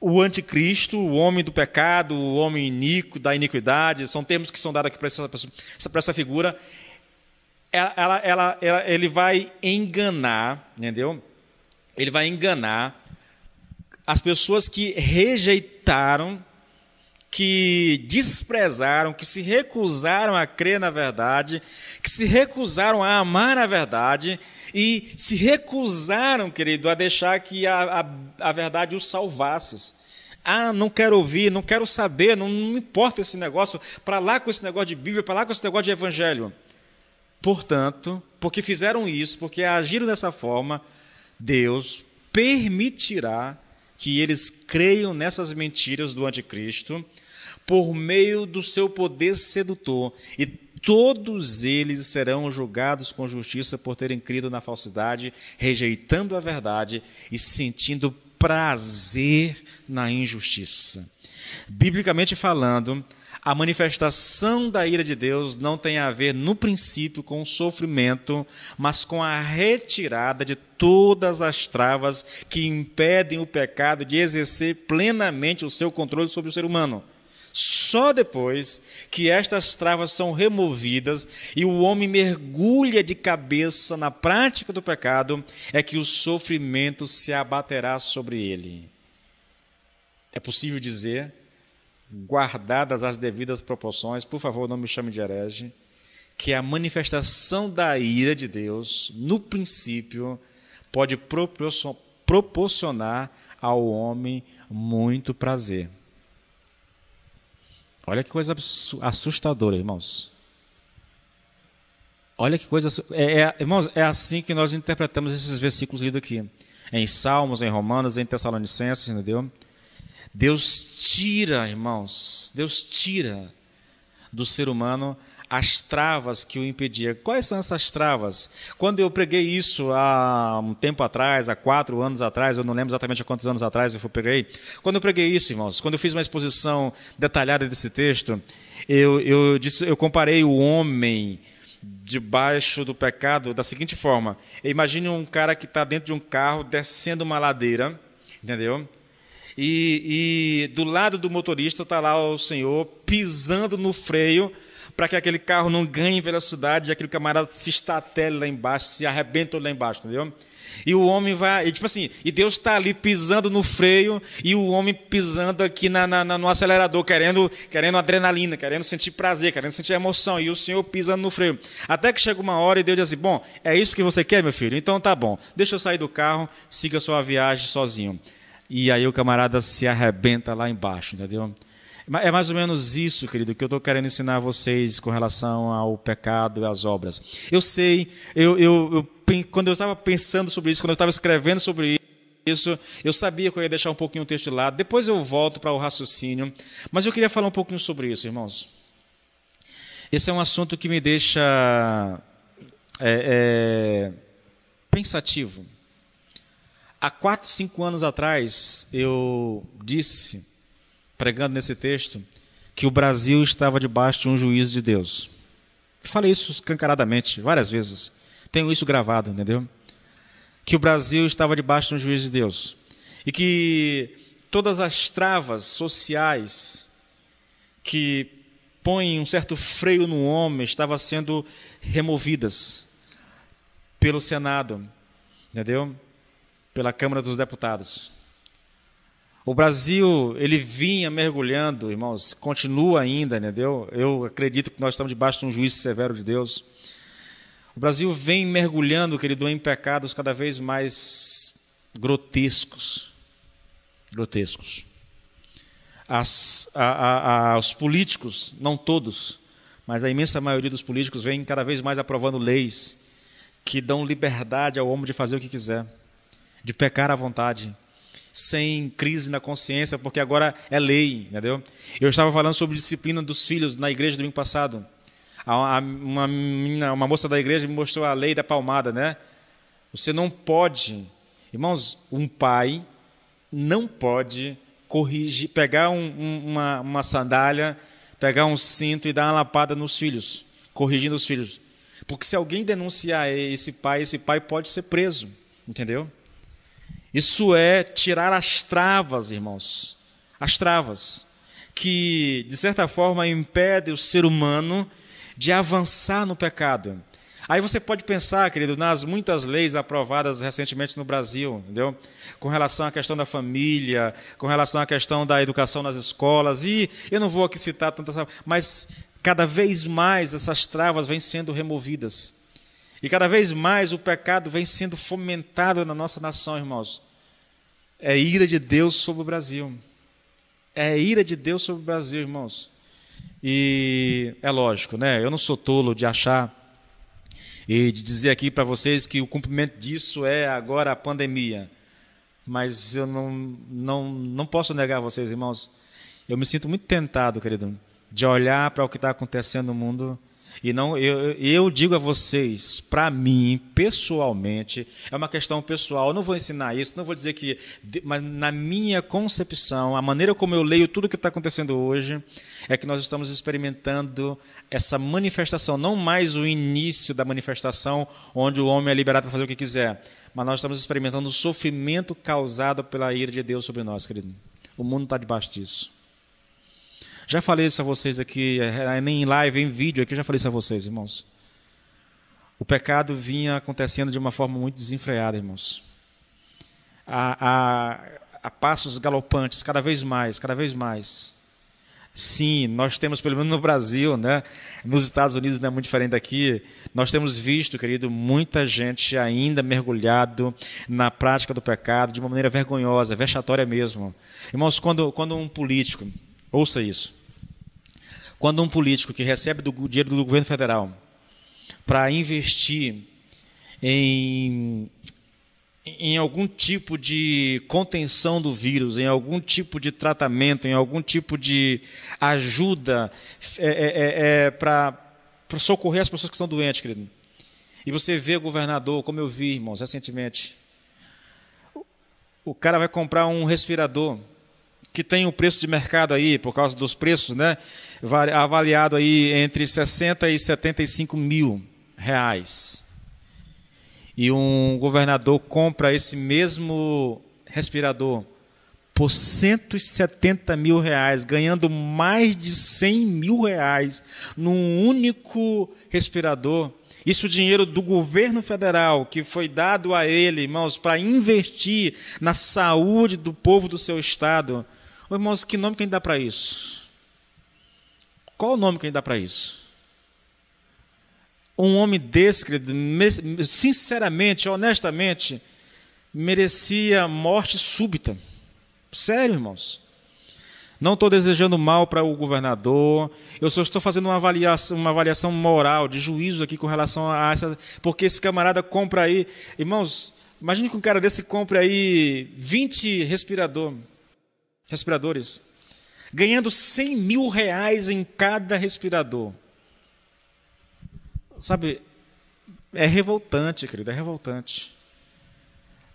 o anticristo, o homem do pecado, o homem iníquo, da iniquidade, são termos que são dados aqui para essa figura. Ele vai enganar, entendeu? Ele vai enganar as pessoas que rejeitaram, que desprezaram, que se recusaram a crer na verdade, que se recusaram a amar a verdade e se recusaram, querido, a deixar que a verdade os salvasse. Ah, não quero ouvir, não quero saber, não me importa esse negócio, para lá com esse negócio de Bíblia, para lá com esse negócio de Evangelho. Portanto, porque fizeram isso, porque agiram dessa forma, Deus permitirá que eles creiam nessas mentiras do anticristo por meio do seu poder sedutor, e todos eles serão julgados com justiça por terem crido na falsidade, rejeitando a verdade e sentindo prazer na injustiça. Biblicamente falando, a manifestação da ira de Deus não tem a ver, no princípio, com o sofrimento, mas com a retirada de todas as travas que impedem o pecado de exercer plenamente o seu controle sobre o ser humano. Só depois que estas travas são removidas e o homem mergulha de cabeça na prática do pecado, é que o sofrimento se abaterá sobre ele. É possível dizer, guardadas as devidas proporções, por favor, não me chame de herege, que a manifestação da ira de Deus, no princípio, pode proporcionar ao homem muito prazer. Olha que coisa assustadora, irmãos. Olha que coisa... irmãos, é assim que nós interpretamos esses versículos lidos aqui. Em Salmos, em Romanos, em Tessalonicenses, entendeu? Deus tira, irmãos, Deus tira do ser humano as travas que o impediam. Quais são essas travas? Quando eu preguei isso há um tempo atrás, há 4 anos atrás, eu não lembro exatamente há quantos anos atrás eu preguei. Quando eu preguei isso, irmãos, quando eu fiz uma exposição detalhada desse texto, eu comparei o homem debaixo do pecado da seguinte forma. Imagine um cara que está dentro de um carro descendo uma ladeira, entendeu? E do lado do motorista está lá o Senhor pisando no freio para que aquele carro não ganhe velocidade e aquele camarada se estatele lá embaixo, se arrebenta lá embaixo, entendeu? E o homem vai, e, tipo assim, e Deus está ali pisando no freio e o homem pisando aqui no acelerador, querendo adrenalina, querendo sentir prazer, querendo sentir emoção, e o Senhor pisando no freio. Até que chega uma hora e Deus diz assim, bom, é isso que você quer, meu filho? Então tá bom, deixa eu sair do carro, siga a sua viagem sozinho. E aí o camarada se arrebenta lá embaixo, entendeu? É mais ou menos isso, querido, que eu estou querendo ensinar a vocês com relação ao pecado e às obras. Eu sei, quando eu estava pensando sobre isso, quando eu estava escrevendo sobre isso, eu sabia que eu ia deixar um pouquinho o texto de lado. Depois eu volto para o raciocínio. Mas eu queria falar um pouquinho sobre isso, irmãos. Esse é um assunto que me deixa pensativo. Há 4, 5 anos atrás, eu disse, pregando nesse texto, que o Brasil estava debaixo de um juízo de Deus. Falei isso escancaradamente, várias vezes. Tenho isso gravado, entendeu? Que o Brasil estava debaixo de um juízo de Deus. E que todas as travas sociais que põem um certo freio no homem estavam sendo removidas pelo Senado, entendeu? Pela Câmara dos Deputados. O Brasil, ele vinha mergulhando, irmãos, continua ainda, entendeu? Eu acredito que nós estamos debaixo de um juízo severo de Deus. O Brasil vem mergulhando, querido, em pecados cada vez mais grotescos. Grotescos. Os políticos, não todos, mas a imensa maioria dos políticos vem cada vez mais aprovando leis que dão liberdade ao homem de fazer o que quiser, de pecar à vontade, sem crise na consciência, porque agora é lei, entendeu? Eu estava falando sobre disciplina dos filhos na igreja domingo passado. Uma moça da igreja me mostrou a lei da palmada, né? Você não pode, irmãos, um pai não pode corrigir, pegar uma sandália, pegar um cinto e dar uma lapada nos filhos, corrigindo os filhos. Porque se alguém denunciar esse pai pode ser preso, entendeu? Isso é tirar as travas, irmãos, as travas, que de certa forma impedem o ser humano de avançar no pecado. Aí você pode pensar, querido, nas muitas leis aprovadas recentemente no Brasil, entendeu? Com relação à questão da família, com relação à questão da educação nas escolas, e eu não vou aqui citar tantas, mas cada vez mais essas travas vêm sendo removidas. E cada vez mais o pecado vem sendo fomentado na nossa nação, irmãos. É ira de Deus sobre o Brasil. É ira de Deus sobre o Brasil, irmãos. E é lógico, né? Eu não sou tolo de achar e de dizer aqui para vocês que o cumprimento disso é agora a pandemia. Mas eu não posso negar a vocês, irmãos. Eu me sinto muito tentado, querido, de olhar para o que está acontecendo no mundo. E eu digo a vocês, para mim, pessoalmente, é uma questão pessoal, eu não vou ensinar isso, não vou dizer que, mas na minha concepção, a maneira como eu leio tudo o que está acontecendo hoje, é que nós estamos experimentando essa manifestação, não mais o início da manifestação, onde o homem é liberado para fazer o que quiser, mas nós estamos experimentando o sofrimento causado pela ira de Deus sobre nós, querido. O mundo está debaixo disso. Já falei isso a vocês aqui, em live, em vídeo aqui, já falei isso a vocês, irmãos. O pecado vinha acontecendo de uma forma muito desenfreada, irmãos. A passos galopantes, cada vez mais, cada vez mais. Sim, nós temos, pelo menos no Brasil, né? Nos Estados Unidos não é muito diferente daqui, nós temos visto, querido, muita gente ainda mergulhado na prática do pecado de uma maneira vergonhosa, vexatória mesmo. Irmãos, quando um político, ouça isso, quando um político que recebe dinheiro do governo federal para investir em algum tipo de contenção do vírus, em algum tipo de tratamento, em algum tipo de ajuda para socorrer as pessoas que estão doentes, querido. E você vê o governador, como eu vi, irmãos, recentemente, o cara vai comprar um respirador que tem o preço de mercado aí, por causa dos preços, né, avaliado aí entre 60 e 75 mil reais. E um governador compra esse mesmo respirador por 170 mil reais, ganhando mais de 100 mil reais num único respirador. Isso é dinheiro do governo federal, que foi dado a ele, irmãos, para investir na saúde do povo do seu estado. Irmãos, que nome que a gente dá para isso? Qual o nome que a gente dá para isso? Um homem desse, querido, sinceramente, honestamente, merecia morte súbita. Sério, irmãos. Não estou desejando mal para o governador. Eu só estou fazendo uma avaliação moral, de juízo aqui com relação a essa... Porque esse camarada compra aí... Irmãos, imagine que um cara desse compre aí 20 respiradores, ganhando R$100 mil em cada respirador. Sabe, é revoltante, querido, é revoltante.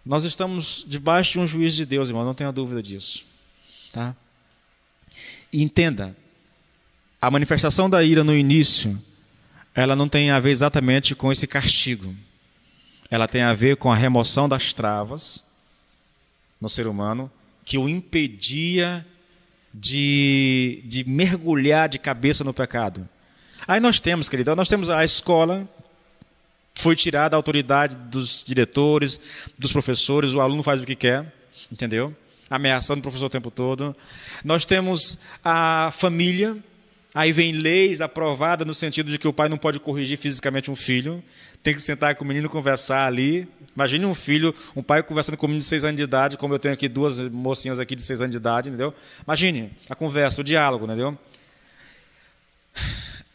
Nós estamos debaixo de um juízo de Deus, irmão, não tenha dúvida disso. Tá? E entenda, a manifestação da ira no início, ela não tem a ver exatamente com esse castigo. Ela tem a ver com a remoção das travas no ser humano, que o impedia de mergulhar de cabeça no pecado. Aí nós temos, querido, nós temos a escola, foi tirada a autoridade dos diretores, dos professores, o aluno faz o que quer, entendeu? Ameaçando o professor o tempo todo. Nós temos a família, aí vem leis aprovadas no sentido de que o pai não pode corrigir fisicamente um filho, tem que sentar com o menino e conversar ali. Imagine um pai conversando com um menino de 6 anos de idade, como eu tenho aqui 2 mocinhas aqui de 6 anos de idade, entendeu? Imagine a conversa, o diálogo, entendeu?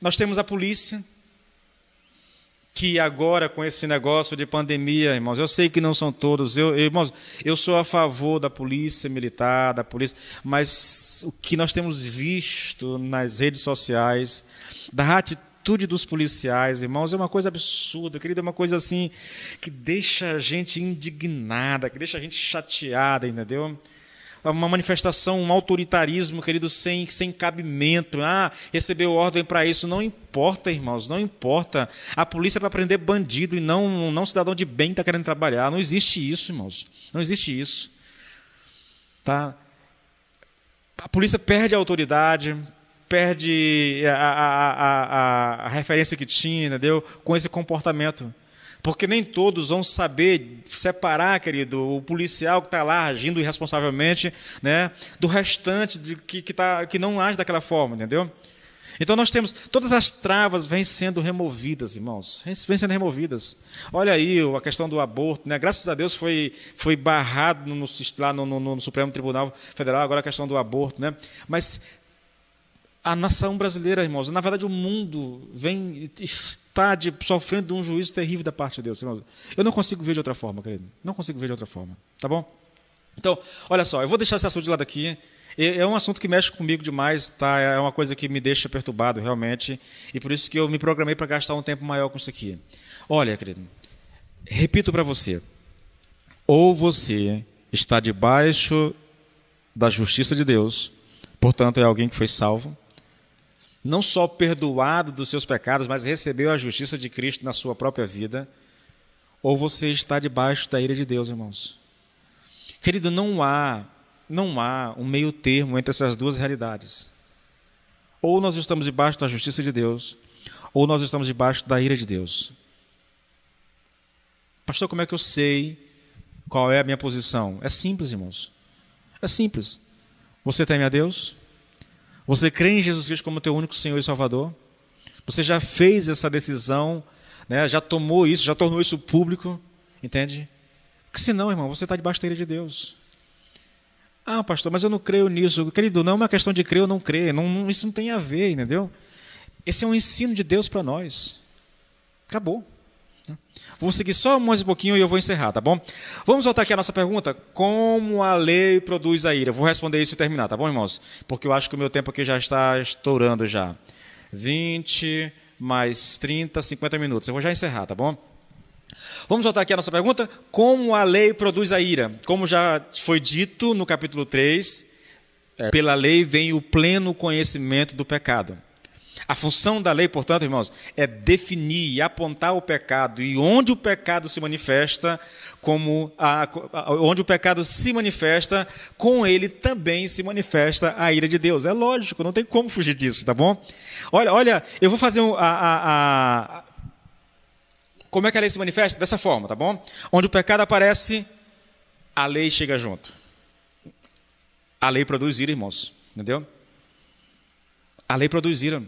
Nós temos a polícia, que agora com esse negócio de pandemia, irmãos, eu sei que não são todos, irmãos, eu sou a favor da polícia militar, da polícia, mas o que nós temos visto nas redes sociais, da atitude dos policiais, irmãos, é uma coisa absurda, querido, é uma coisa assim, que deixa a gente indignada, que deixa a gente chateada, entendeu? Uma manifestação, um autoritarismo, querido, sem cabimento. Recebeu ordem para isso. Não importa, irmãos, não importa. A polícia é para prender bandido e não cidadão de bem que está querendo trabalhar. Não existe isso, irmãos. Não existe isso. Tá? A polícia perde a autoridade, perde a referência que tinha, entendeu? Com esse comportamento. Porque nem todos vão saber separar, querido, o policial que está lá agindo irresponsavelmente, né, do restante que não age daquela forma, entendeu? Então nós temos, todas as travas vêm sendo removidas, irmãos, vêm sendo removidas. Olha aí a questão do aborto, né? Graças a Deus foi barrado lá no Supremo Tribunal Federal, agora a questão do aborto, né? Mas a nação brasileira, irmãos, na verdade o mundo está sofrendo de um juízo terrível da parte de Deus, irmãos. Eu não consigo ver de outra forma, querido. Não consigo ver de outra forma, tá bom? Então, olha só, eu vou deixar esse assunto de lado aqui. É um assunto que mexe comigo demais, tá? É uma coisa que me deixa perturbado, realmente. E por isso que eu me programei para gastar um tempo maior com isso aqui. Olha, querido, repito para você. Ou você está debaixo da justiça de Deus, portanto é alguém que foi salvo, não só perdoado dos seus pecados, mas recebeu a justiça de Cristo na sua própria vida, ou você está debaixo da ira de Deus, irmãos. Querido, não há um meio termo entre essas duas realidades. Ou nós estamos debaixo da justiça de Deus, ou nós estamos debaixo da ira de Deus. Pastor, como é que eu sei qual é a minha posição? É simples, irmãos. É simples. Você teme a Deus? Você crê em Jesus Cristo como teu único Senhor e Salvador? Você já fez essa decisão, né? Já tomou isso, já tornou isso público, entende? Porque senão, irmão, você está debaixo da ira de Deus. Pastor, mas eu não creio nisso. Querido, não é uma questão de crer ou não crer. Isso não tem a ver, entendeu? Esse é um ensino de Deus para nós. Acabou. Vou seguir só mais um pouquinho e eu vou encerrar, tá bom? Vamos voltar aqui à nossa pergunta. Como a lei produz a ira? Vou responder isso e terminar, tá bom, irmãos? Porque eu acho que o meu tempo aqui já está estourando já. 20 mais 30, 50 minutos. Eu vou já encerrar, tá bom? Vamos voltar aqui à nossa pergunta. Como a lei produz a ira? Como já foi dito no capítulo 3, pela lei vem o pleno conhecimento do pecado. A função da lei, portanto, irmãos, é definir e apontar o pecado. E onde o pecado se manifesta, onde o pecado se manifesta, com ele também se manifesta a ira de Deus. É lógico, não tem como fugir disso, tá bom? Olha, eu vou fazer como é que a lei se manifesta? Dessa forma, tá bom? Onde o pecado aparece, a lei chega junto. A lei produz ira, irmãos, entendeu? A lei produz ira.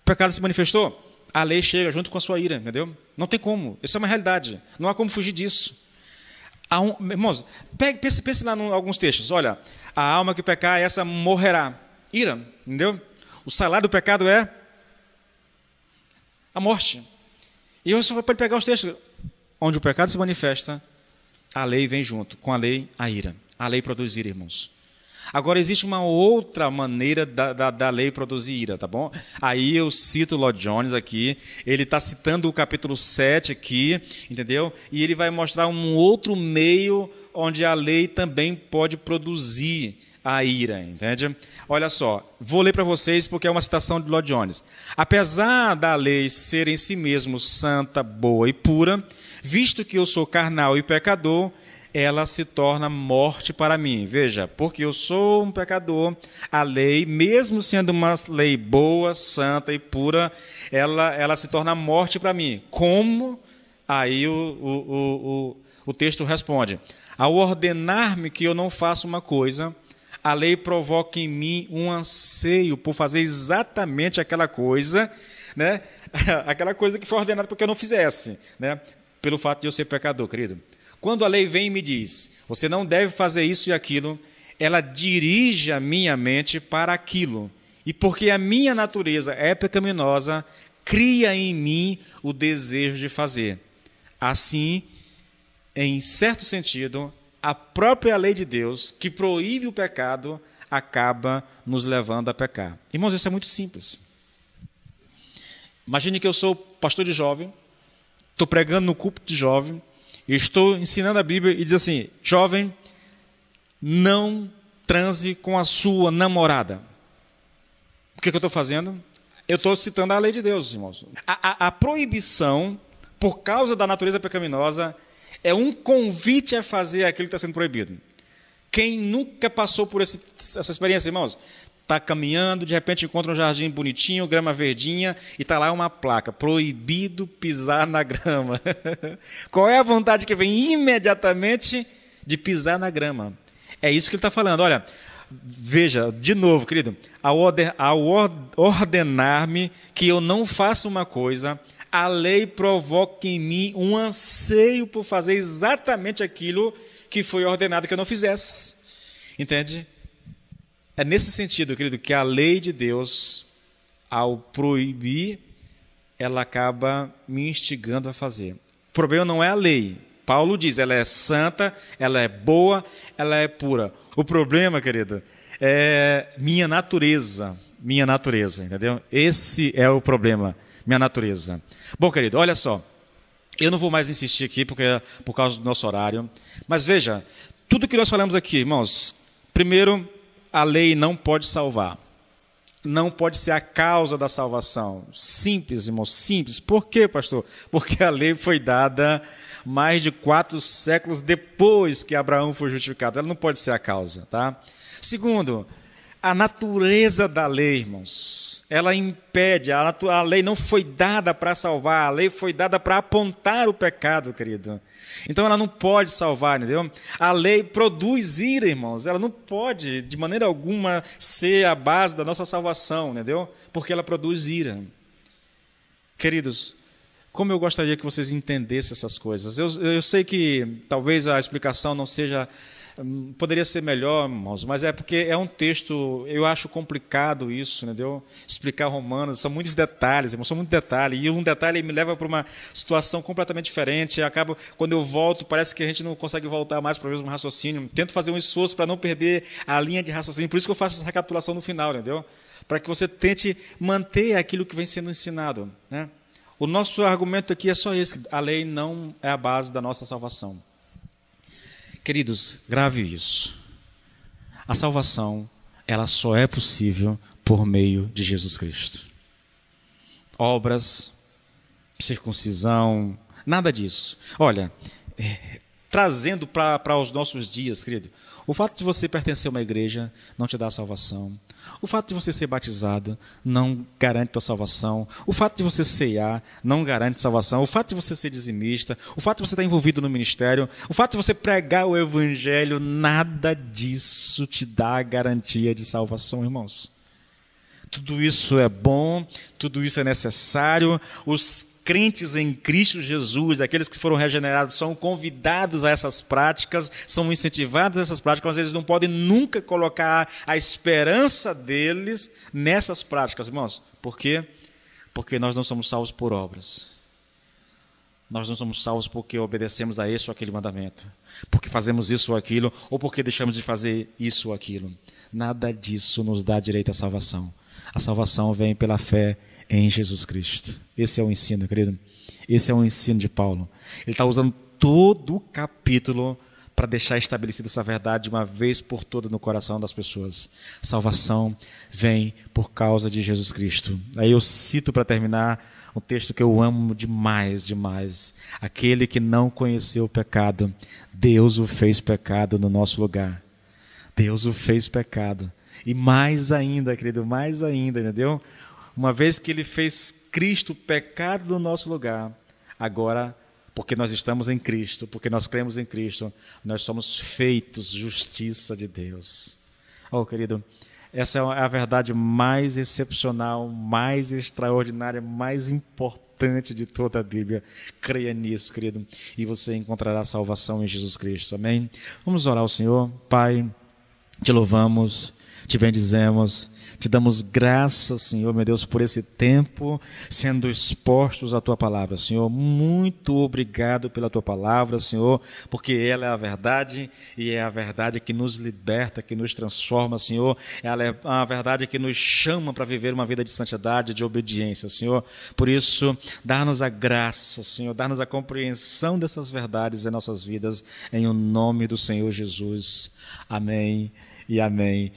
O pecado se manifestou, a lei chega junto com a sua ira, entendeu? Não tem como, isso é uma realidade, não há como fugir disso. Irmãos, pense lá em alguns textos. Olha, a alma que pecar, essa morrerá. Ira, entendeu? O salário do pecado é a morte. E você pode pegar os textos onde o pecado se manifesta, a lei vem junto. Com a lei, a ira. A lei produz ira, irmãos. Agora, existe uma outra maneira da lei produzir ira, tá bom? Aí eu cito Lloyd Jones aqui, ele está citando o capítulo 7 aqui, entendeu? E ele vai mostrar um outro meio onde a lei também pode produzir a ira, entende? Olha só, vou ler para vocês porque é uma citação de Lloyd Jones. Apesar da lei ser em si mesmo santa, boa e pura, visto que eu sou carnal e pecador, ela se torna morte para mim. Veja, porque eu sou um pecador, a lei, mesmo sendo uma lei boa, santa e pura, ela se torna morte para mim. Como? Aí o texto responde: ao ordenar-me que eu não faça uma coisa, a lei provoca em mim um anseio por fazer exatamente aquela coisa, né? Aquela coisa que foi ordenada para que eu não fizesse, né? Pelo fato de eu ser pecador, querido. Quando a lei vem e me diz, você não deve fazer isso e aquilo, ela dirige a minha mente para aquilo. E porque a minha natureza é pecaminosa, cria em mim o desejo de fazer. Assim, em certo sentido, a própria lei de Deus, que proíbe o pecado, acaba nos levando a pecar. Irmãos, isso é muito simples. Imagine que eu sou pastor de jovem, estou pregando no culto de jovem, e estou ensinando a Bíblia e diz assim: jovem, não transe com a sua namorada. O que eu estou fazendo? Eu estou citando a lei de Deus, irmãos. A proibição, por causa da natureza pecaminosa, é um convite a fazer aquilo que está sendo proibido. Quem nunca passou por essa experiência, irmãos? Está caminhando, de repente encontra um jardim bonitinho, grama verdinha, e está lá uma placa: proibido pisar na grama. Qual é a vontade que vem imediatamente? De pisar na grama. É isso que ele está falando. Olha, veja, de novo, querido, ao ordenar-me que eu não faça uma coisa, a lei provoca em mim um anseio por fazer exatamente aquilo que foi ordenado que eu não fizesse. Entende? É nesse sentido, querido, que a lei de Deus, ao proibir, ela acaba me instigando a fazer. O problema não é a lei. Paulo diz, ela é santa, ela é boa, ela é pura. O problema, querido, é minha natureza, entendeu? Esse é o problema, minha natureza. Bom, querido, olha só, eu não vou mais insistir aqui por causa do nosso horário, mas veja, tudo que nós falamos aqui, irmãos, primeiro, a lei não pode salvar. Não pode ser a causa da salvação. Simples, irmão, simples. Por quê, pastor? Porque a lei foi dada mais de 4 séculos depois que Abraão foi justificado. Ela não pode ser a causa, tá? Segundo, a natureza da lei, irmãos, ela impede, a lei não foi dada para salvar, a lei foi dada para apontar o pecado, querido. Então ela não pode salvar, entendeu? A lei produz ira, irmãos, ela não pode, de maneira alguma, ser a base da nossa salvação, entendeu? Porque ela produz ira. Queridos, como eu gostaria que vocês entendessem essas coisas. Eu sei que talvez a explicação não seja... Poderia ser melhor, irmãos, mas é porque é um texto, eu acho complicado isso, entendeu? Explicar Romanos, são muitos detalhes, irmãos, são muitos detalhes, e um detalhe me leva para uma situação completamente diferente, acaba, quando eu volto, parece que a gente não consegue voltar mais para o mesmo raciocínio, tento fazer um esforço para não perder a linha de raciocínio, por isso que eu faço essa recapitulação no final, entendeu? Para que você tente manter aquilo que vem sendo ensinado, né? O nosso argumento aqui é só esse: a lei não é a base da nossa salvação. Queridos, grave isso. A salvação, ela só é possível por meio de Jesus Cristo. Obras, circuncisão, nada disso. Olha, trazendo para os nossos dias, querido, o fato de você pertencer a uma igreja não te dá a salvação. O fato de você ser batizado não garante a salvação. O fato de você ceiar não garante a salvação. O fato de você ser dizimista, o fato de você estar envolvido no ministério, o fato de você pregar o evangelho, nada disso te dá a garantia de salvação, irmãos. Tudo isso é bom, tudo isso é necessário. Os crentes em Cristo Jesus, aqueles que foram regenerados, são convidados a essas práticas, são incentivados a essas práticas, mas eles não podem nunca colocar a esperança deles nessas práticas, irmãos. Por quê? Porque nós não somos salvos por obras. Nós não somos salvos porque obedecemos a esse ou aquele mandamento, porque fazemos isso ou aquilo, ou porque deixamos de fazer isso ou aquilo. Nada disso nos dá direito à salvação. A salvação vem pela fé em Jesus Cristo. Esse é o ensino, querido. Esse é o ensino de Paulo. Ele está usando todo o capítulo para deixar estabelecida essa verdade de uma vez por todas no coração das pessoas. Salvação vem por causa de Jesus Cristo. Aí eu cito para terminar um texto que eu amo demais, demais. Aquele que não conheceu o pecado, Deus o fez pecado no nosso lugar. Deus o fez pecado. E mais ainda, querido, mais ainda, entendeu? Uma vez que ele fez Cristo pecado no nosso lugar, agora, porque nós estamos em Cristo, porque nós cremos em Cristo, nós somos feitos justiça de Deus. Oh, querido, essa é a verdade mais excepcional, mais extraordinária, mais importante de toda a Bíblia. Creia nisso, querido, e você encontrará salvação em Jesus Cristo. Amém? Vamos orar ao Senhor. Pai, te louvamos, te bendizemos, te damos graças, Senhor, meu Deus, por esse tempo sendo expostos à Tua Palavra. Senhor, muito obrigado pela Tua Palavra, Senhor, porque ela é a verdade e é a verdade que nos liberta, que nos transforma, Senhor. Ela é a verdade que nos chama para viver uma vida de santidade, de obediência, Senhor. Por isso, dá-nos a graça, Senhor, dá-nos a compreensão dessas verdades em nossas vidas, em o nome do Senhor Jesus. Amém e amém.